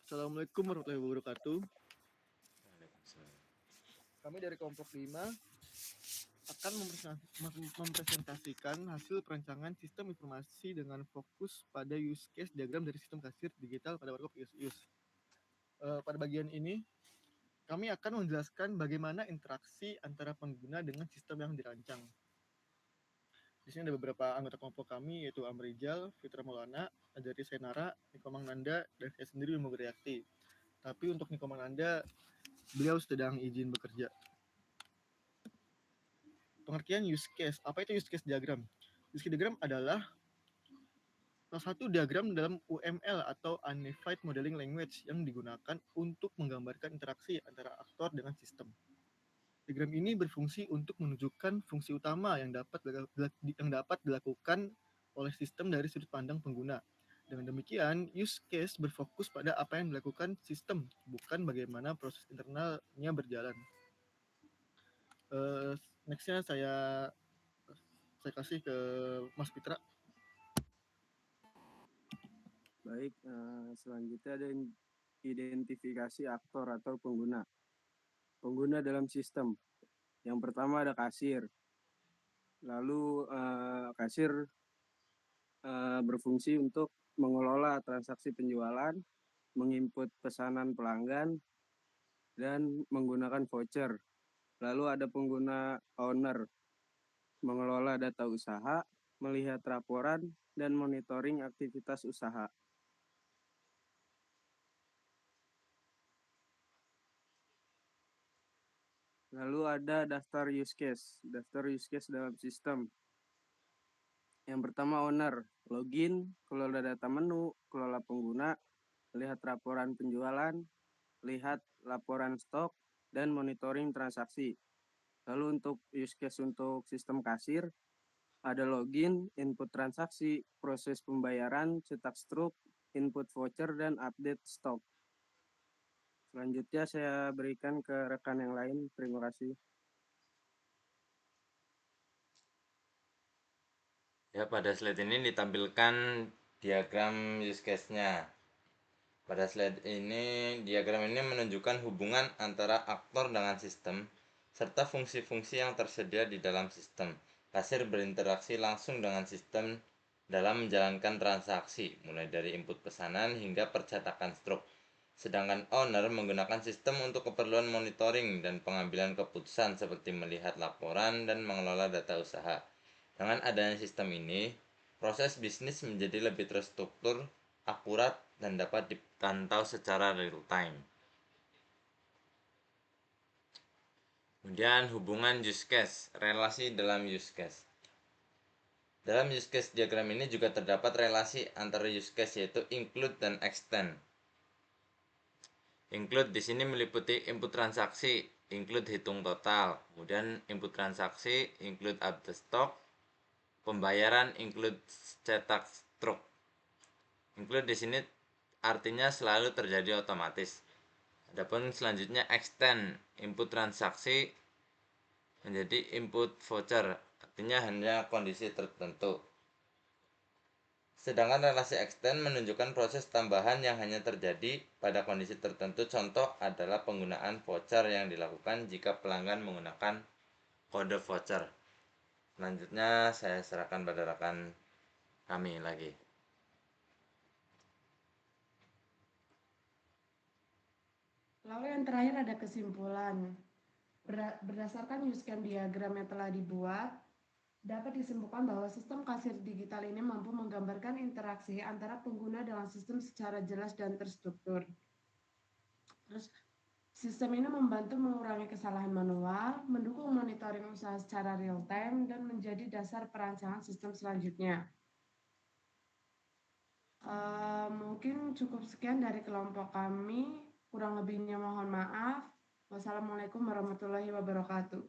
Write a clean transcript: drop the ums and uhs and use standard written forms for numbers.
Assalamualaikum warahmatullahi wabarakatuh. Waalaikumsalam. Kami dari kelompok 5 akan mempresentasikan hasil perancangan sistem informasi dengan fokus pada use case diagram dari sistem kasir digital pada Warkop IUS. Pada bagian ini, kami akan menjelaskan bagaimana interaksi antara pengguna dengan sistem yang dirancang. Di sini ada beberapa anggota kelompok kami, yaitu Amrijal, Fitra Maulana, Ajari Senara, Niko Mangnanda, dan saya sendiri Bimo Geriakti. Tapi untuk Niko Mangnanda, beliau sedang izin bekerja. Pengertian use case. Apa itu use case diagram? Use case diagram adalah salah satu diagram dalam UML atau Unified Modeling Language yang digunakan untuk menggambarkan interaksi antara aktor dengan sistem. Diagram ini berfungsi untuk menunjukkan fungsi utama yang dapat dilakukan oleh sistem dari sudut pandang pengguna. Dengan demikian, use case berfokus pada apa yang dilakukan sistem, bukan bagaimana proses internalnya berjalan. Nextnya saya kasih ke Mas Fitra. Baik, selanjutnya ada identifikasi aktor atau pengguna. Pengguna dalam sistem. Yang pertama ada kasir. Lalu kasir berfungsi untuk mengelola transaksi penjualan, menginput pesanan pelanggan, dan menggunakan voucher. Lalu ada pengguna owner, mengelola data usaha, melihat laporan, dan monitoring aktivitas usaha. Lalu ada daftar use case. Daftar use case dalam sistem. Yang pertama owner, login, kelola data menu, kelola pengguna, lihat laporan penjualan, lihat laporan stok, dan monitoring transaksi. Lalu untuk use case untuk sistem kasir, ada login, input transaksi, proses pembayaran, cetak struk, input voucher, dan update stok. Selanjutnya saya berikan ke rekan yang lain. Terima kasih. Ya, pada slide ini ditampilkan diagram use case-nya. Pada slide ini, diagram ini menunjukkan hubungan antara aktor dengan sistem, serta fungsi-fungsi yang tersedia di dalam sistem. Kasir berinteraksi langsung dengan sistem dalam menjalankan transaksi, mulai dari input pesanan hingga percetakan struk. Sedangkan owner menggunakan sistem untuk keperluan monitoring dan pengambilan keputusan seperti melihat laporan dan mengelola data usaha. Dengan adanya sistem ini, proses bisnis menjadi lebih terstruktur, akurat, dan dapat dipantau secara real time. Kemudian hubungan use case, relasi dalam use case. Dalam use case diagram ini juga terdapat relasi antara use case yaitu include dan extend. Include di sini meliputi input transaksi, include hitung total, kemudian input transaksi, include update stock, pembayaran, include cetak struk. Include di sini artinya selalu terjadi otomatis. Adapun selanjutnya extend, input transaksi menjadi input voucher, artinya hanya kondisi tertentu. Sedangkan relasi extend menunjukkan proses tambahan yang hanya terjadi pada kondisi tertentu. Contoh adalah penggunaan voucher yang dilakukan jika pelanggan menggunakan kode voucher. Selanjutnya saya serahkan pada rekan kami lagi. Lalu yang terakhir ada kesimpulan. Berdasarkan use case diagram yang telah dibuat, dapat disimpulkan bahwa sistem kasir digital ini mampu menggambarkan interaksi antara pengguna dengan sistem secara jelas dan terstruktur. Terus, sistem ini membantu mengurangi kesalahan manual, mendukung monitoring usaha secara real time, dan menjadi dasar perancangan sistem selanjutnya. Mungkin cukup sekian dari kelompok kami. Kurang lebihnya mohon maaf. Wassalamualaikum warahmatullahi wabarakatuh.